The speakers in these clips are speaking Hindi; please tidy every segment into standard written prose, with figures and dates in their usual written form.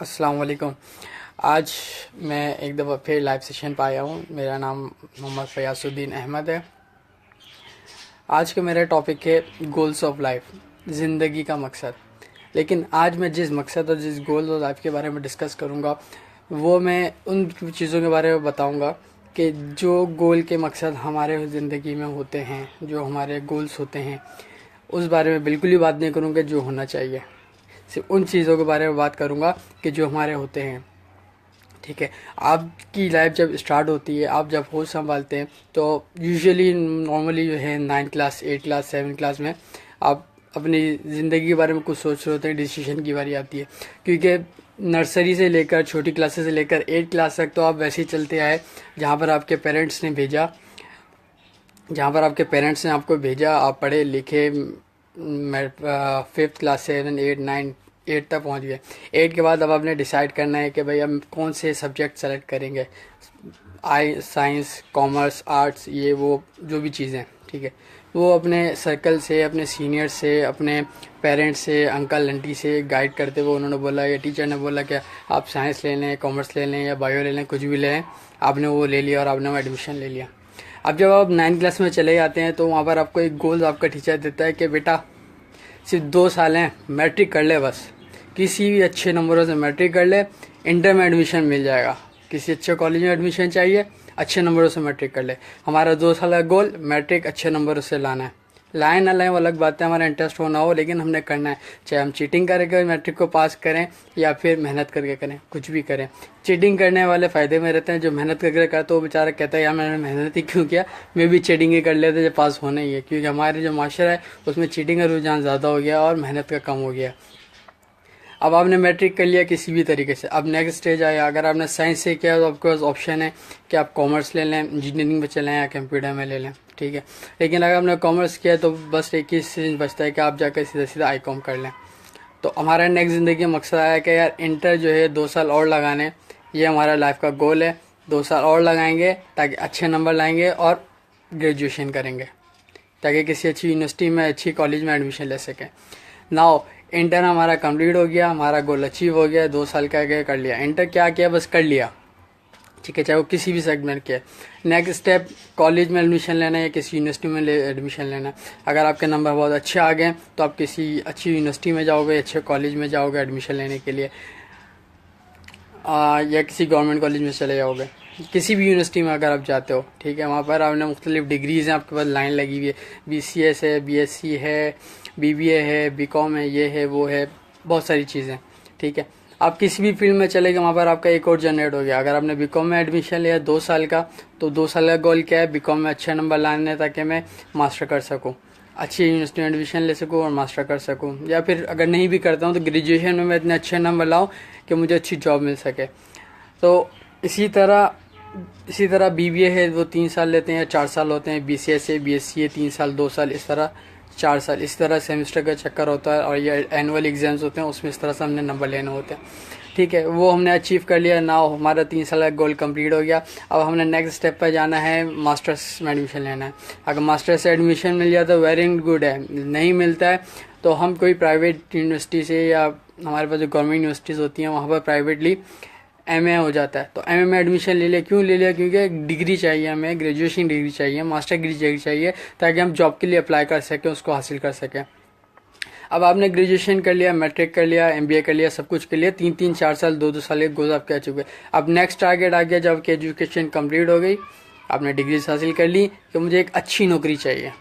अस्सलाम वालेकुम। आज मैं एक दफ़ा फिर लाइव सेशन पर आया हूँ। मेरा नाम मोहम्मद फ़याज़ुद्दीन अहमद है। आज का मेरा टॉपिक है गोल्स ऑफ लाइफ, ज़िंदगी का मकसद। लेकिन आज मैं जिस मकसद और जिस गोल ऑफ लाइफ के बारे में डिस्कस करूँगा वो मैं उन चीज़ों के बारे में बताऊँगा कि जो गोल के मकसद हमारे ज़िंदगी में होते हैं, जो हमारे गोल्स होते हैं, उस बारे में बिल्कुल ही बात नहीं करूँगा जो होना चाहिए। सिर्फ उन चीज़ों के बारे में बात करूँगा कि जो हमारे होते हैं। ठीक है, आपकी लाइफ जब स्टार्ट होती है, आप जब होश संभालते हैं तो यूजुअली नॉर्मली जो है 9 क्लास 8 क्लास 7 क्लास में आप अपनी ज़िंदगी के बारे में कुछ सोच रहे होते हैं, डिसीजन की बारी आती है। क्योंकि नर्सरी से लेकर छोटी क्लासेस से लेकर 8 क्लास तक तो आप वैसे ही चलते आए जहाँ पर आपके पेरेंट्स ने भेजा, आपको भेजा, आप पढ़े लिखे, 5th क्लास 7 8 9 8 तक पहुंच गए। 8 के बाद अब आपने डिसाइड करना है कि भाई अब कौन से सब्जेक्ट सेलेक्ट करेंगे, साइंस, कॉमर्स, आर्ट्स, ये वो जो भी चीज़ें। ठीक है, वो अपने सर्कल से, अपने सीनियर से, अपने पेरेंट्स से, अंकल आंटी से गाइड करते हुए उन्होंने बोला या टीचर ने बोला कि आप साइंस ले लें, कॉमर्स ले लें या बायो ले लें, कुछ भी लें। आपने वो ले लिया और आपने वो एडमिशन ले लिया। अब जब आप 9 क्लास में चले जाते हैं तो वहाँ पर आपको एक गोल आपका टीचर देता है कि बेटा सिर्फ 2 साल हैं, मैट्रिक कर ले, बस किसी भी अच्छे नंबरों से मैट्रिक कर ले, इंटर में एडमिशन मिल जाएगा। किसी अच्छे कॉलेज में एडमिशन चाहिए, अच्छे नंबरों से मैट्रिक कर ले। हमारा 2 साल का गोल मैट्रिक अच्छे नंबरों से लाना है। लाए ना लाएं वो अलग बात है, हमारा इंटरेस्ट होना हो, लेकिन हमने करना है। चाहे हम चीटिंग करके मैट्रिक को पास करें या फिर मेहनत करके करें, कुछ भी करें। चीटिंग करने वाले फ़ायदे में रहते हैं, जो मेहनत करके करता है वो बेचारा कहता है यार मैंने मेहनत ही क्यों किया, मैं भी चीटिंग ही कर लेते जब पास होना ही है। क्योंकि हमारे जो माशरा है उसमें चीटिंग का रुझान ज़्यादा हो गया और मेहनत का कम हो गया। अब आपने मैट्रिक कर लिया किसी भी तरीके से, अब नेक्स्ट स्टेज आया। अगर आपने साइंस से किया तो आपके पास ऑप्शन है कि आप कॉमर्स ले लें, इंजीनियरिंग में चलें या कंप्यूटर में ले लें। ठीक है, लेकिन अगर आपने कॉमर्स किया तो बस एक ही चीज़ बचता है कि आप जाकर सीधा सीधा आई.कॉम कर लें। तो हमारा नेक्स्ट ज़िंदगी का मकसद आया कि यार इंटर जो है 2 साल और लगाने, ये हमारा लाइफ का गोल है। 2 साल और लगाएंगे ताकि अच्छे नंबर लाएंगे और ग्रेजुएशन करेंगे, ताकि किसी अच्छी यूनिवर्सिटी में, अच्छी कॉलेज में एडमिशन ले सकें। नाउ इंटर हमारा कंप्लीट हो गया, हमारा गोल अचीव हो गया। 2 साल का क्या कर लिया, इंटर क्या किया, बस कर लिया। ठीक है, चाहे वो किसी भी सेगमेंट के। नेक्स्ट स्टेप कॉलेज में एडमिशन लेना है या किसी यूनिवर्सिटी में एडमिशन लेना है। अगर आपके नंबर बहुत अच्छे आ गए तो आप किसी अच्छी यूनिवर्सिटी में जाओगे, अच्छे कॉलेज में जाओगे एडमिशन लेने के लिए, या किसी गवर्नमेंट कॉलेज में चले जाओगे। किसी भी यूनिवर्सिटी में अगर आप जाते हो, ठीक है, वहाँ पर आपने मुख्तलिफ डिग्रीज़ हैं, आपके पास लाइन लगी हुई है, BCS है, BSc है, BBA है, BCom है, ये है वो है, बहुत सारी चीज़ें। ठीक है, आप किसी भी फील्ड में चले गए, वहाँ पर आपका एक और जनरेट हो गया। अगर आपने BCom में एडमिशन लिया 2 साल का, तो 2 साल का गोल क्या है, BCom में अच्छे नंबर लाने ताकि मैं मास्टर कर सकूँ, अच्छी यूनिवर्सिटी में एडमिशन ले सकूँ और मास्टर कर सकूँ। या फिर अगर नहीं भी करता हूँ तो ग्रेजुएशन में मैं इतने अच्छे नंबर लाऊँ कि मुझे अच्छी जॉब मिल सके। तो इसी तरह BBA है, वो 3 साल लेते हैं या 4 साल होते हैं। BCS है, BSc है, 3 साल 2 साल, इस तरह 4 साल। इस तरह सेमेस्टर का चक्कर होता है और ये एनुअल एग्जाम्स होते हैं, उसमें इस तरह से हमने नंबर लेने होते हैं। ठीक है, वो हमने अचीव कर लिया। नाउ हमारा 3 साल का गोल कंप्लीट हो गया। अब हमने नेक्स्ट स्टेप पर जाना है, मास्टर्स में एडमिशन लेना है। अगर मास्टर्स से एडमिशन मिल जाता है वेरी गुड है, नहीं मिलता है तो हम कोई प्राइवेट यूनिवर्सिटी से, या हमारे पास जो गवर्नमेंट यूनिवर्सिटीज़ होती हैं वहाँ पर प्राइवेटली MA हो जाता है। तो MA में एडमिशन ले लिया। क्यों ले लिया, क्योंकि डिग्री चाहिए हमें, ग्रेजुएशन डिग्री चाहिए, मास्टर डिग्री चाहिए, ताकि हम जॉब के लिए अप्लाई कर सकें, उसको हासिल कर सकें। अब आपने ग्रेजुएशन कर लिया, मैट्रिक कर लिया, MBA कर लिया, सब कुछ कर लिया, 3-3 4 साल 2-2 साल एक गोल आप कह चुके। अब नेक्स्ट टारगेट आ गया, जब आपकी एजुकेशन कंप्लीट हो गई, आपने डिग्री हासिल कर ली कि मुझे एक अच्छी नौकरी चाहिए।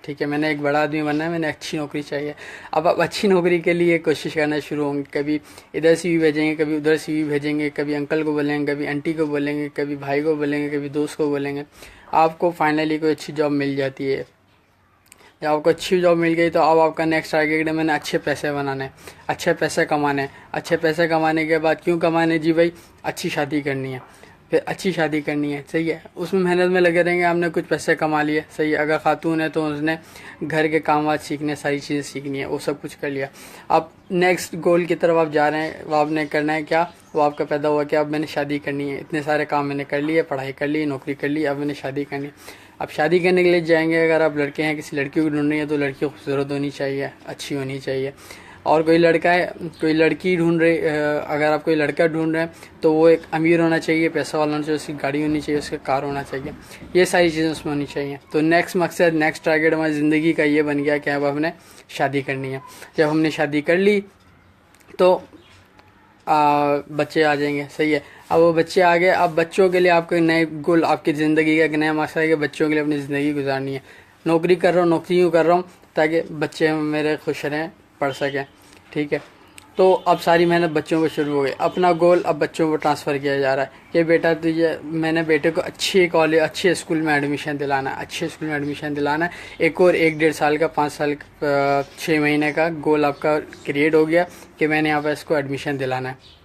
ठीक है, मैंने एक बड़ा आदमी बनना है, मैंने अच्छी नौकरी चाहिए। अब आप अच्छी नौकरी के लिए कोशिश करना शुरू होंगे। कभी इधर CV भेजेंगे, कभी उधर CV भेजेंगे, कभी अंकल को बोलेंगे, कभी आंटी को बोलेंगे, कभी भाई को बोलेंगे, कभी दोस्त को बोलेंगे। आपको फाइनली कोई अच्छी जॉब मिल जाती है। जब आपको अच्छी जॉब मिल गई तो अब आपका नेक्स्ट टारगेट है मैंने अच्छे पैसे बनाने हैं, अच्छे पैसे कमाने हैं। अच्छे पैसे कमाने के बाद क्यों कमाने, जी भाई अच्छी शादी करनी है, फिर अच्छी शादी करनी है। सही है, उसमें मेहनत में लगे रहेंगे, आपने कुछ पैसे कमा लिए। सही है, अगर खातून है तो उसने घर के काम वाज सीखने, सारी चीज़ें सीखनी है, वो सब कुछ कर लिया। अब नेक्स्ट गोल की तरफ आप जा रहे हैं, वो आपने करना है क्या, वो आपका पैदा हुआ कि अब मैंने शादी करनी है। इतने सारे काम मैंने कर लिए, पढ़ाई कर ली, नौकरी कर ली, अब मैंने शादी करनी है। अब शादी करने के लिए जाएंगे, अगर आप लड़के हैं, किसी लड़की को ढूंढ रही है तो लड़की खूबसूरत होनी चाहिए, अच्छी होनी चाहिए, और कोई लड़का है, कोई लड़की ढूंढ रहे, अगर आप कोई लड़का ढूंढ रहे हैं तो वो एक अमीर होना चाहिए, पैसा वाला होना चाहिए, उसकी गाड़ी होनी चाहिए, उसका कार होना चाहिए, ये सारी चीज़ें उसमें होनी चाहिए। तो नेक्स्ट मकसद, नेक्स्ट टारगेट हमारी ज़िंदगी का ये बन गया कि अब हमने शादी करनी है। जब हमने शादी कर ली तो बच्चे आ जाएंगे, सही है। अब वो बच्चे आ गए, अब बच्चों के लिए आपका नए गोल, आपकी ज़िंदगी का एक नया मकसद है कि बच्चों के लिए अपनी ज़िंदगी गुजारनी है। नौकरी कर रहा हूँ, नौकरी क्यों कर रहा हूँ, ताकि बच्चे मेरे खुश रहें, पढ़ सकें, ठीक है। तो अब सारी मेहनत बच्चों को शुरू हो गई, अपना गोल अब बच्चों को ट्रांसफ़र किया जा रहा है कि बेटा तुझे, मैंने बेटे को अच्छे कॉलेज, अच्छे स्कूल में एडमिशन दिलाना है, अच्छे स्कूल में एडमिशन दिलाना है। एक और 1-1.5 साल का, 5 साल 6 महीने का गोल आपका क्रिएट हो गया कि मैंने यहाँ पर इसको एडमिशन दिलाना है।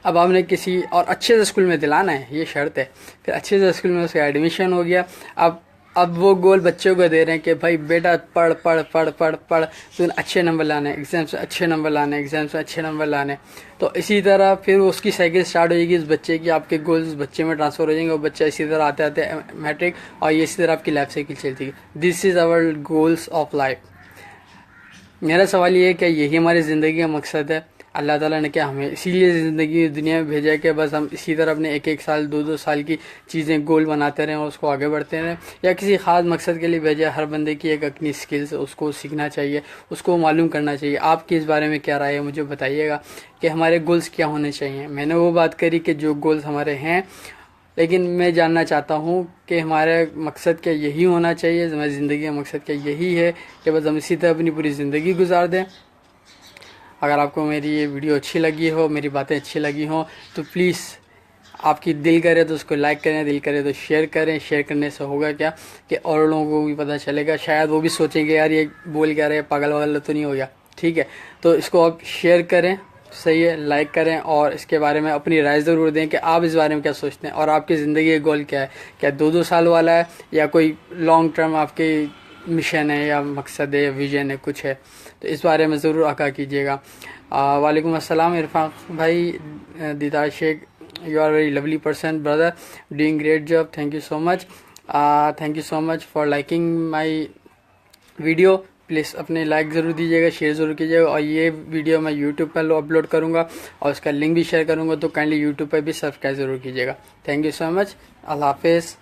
अब आपने किसी और अच्छे से स्कूल में दिलाना है, ये शर्त है। फिर अच्छे से स्कूल में उसका एडमिशन हो गया। अब वो गोल बच्चों को दे रहे हैं कि भाई बेटा पढ़ पढ़ पढ़ पढ़ पढ़, तो अच्छे नंबर लाने, एग्जाम से अच्छे नंबर लाने, एग्जाम से अच्छे नंबर लाने। तो इसी तरह फिर उसकी साइकिल स्टार्ट हो जाएगी इस बच्चे की, आपके गोल्स उस बच्चे में ट्रांसफर हो जाएंगे और बच्चा इसी तरह आते आते मैट्रिक, और ये इसी तरह आपकी लाइफ साइकिल चलती है। This is our goals of life. मेरा सवाल ये है कि यही हमारी ज़िंदगी का मकसद है। अल्लाह ताला ने क्या हमें इसीलिए ज़िंदगी दुनिया में भेजा है कि बस हम इसी तरह अपने 1-1 साल 2-2 साल की चीज़ें गोल बनाते रहें और उसको आगे बढ़ते रहें, या किसी ख़ास मकसद के लिए भेजा है। हर बंदे की एक अपनी स्किल्स, उसको सीखना चाहिए, उसको मालूम करना चाहिए। आपकी इस बारे में क्या राय है, मुझे बताइएगा कि हमारे गोल्स क्या होने चाहिए। मैंने वो बात करी कि जो गोल्स हमारे हैं, लेकिन मैं जानना चाहता हूँ कि हमारा मकसद क्या यही होना चाहिए, हमारी ज़िंदगी का मकसद क्या यही है कि बस हम इसी तरह अपनी पूरी ज़िंदगी गुजार दें। अगर आपको मेरी ये वीडियो अच्छी लगी हो, मेरी बातें अच्छी लगी हों, तो प्लीज़ आपकी दिल करे तो उसको लाइक करें, दिल करे तो शेयर करें। शेयर करने से होगा क्या कि और लोगों को भी पता चलेगा, शायद वो भी सोचेंगे यार ये बोल क्या रहे, पागल वागल तो नहीं हो गया, ठीक है। तो इसको आप शेयर करें, सही है, लाइक करें, और इसके बारे में अपनी राय ज़रूर दें कि आप इस बारे में क्या सोचते हैं और आपकी ज़िंदगी का गोल क्या है। क्या 2-2 साल वाला है या कोई लॉन्ग टर्म आपके मिशन है या मकसद है, विजन है, कुछ है, तो इस बारे में ज़रूर आगाह कीजिएगा। वालेकुम अस्सलाम इरफान भाई, Didar Sheikh, you are very lovely person brother, doing great job, thank you so much, thank you so much for liking my video. Please अपने लाइक ज़रूर दीजिएगा, शेयर ज़रूर कीजिएगा, और ये वीडियो मैं यूट्यूब पर अपलोड करूँगा और उसका लिंक भी शेयर करूँगा, तो काइंडली यूट्यूब पर भी सब्सक्राइब ज़रूर कीजिएगा। थैंक यू सो मच, अल्लाह हाफिज़।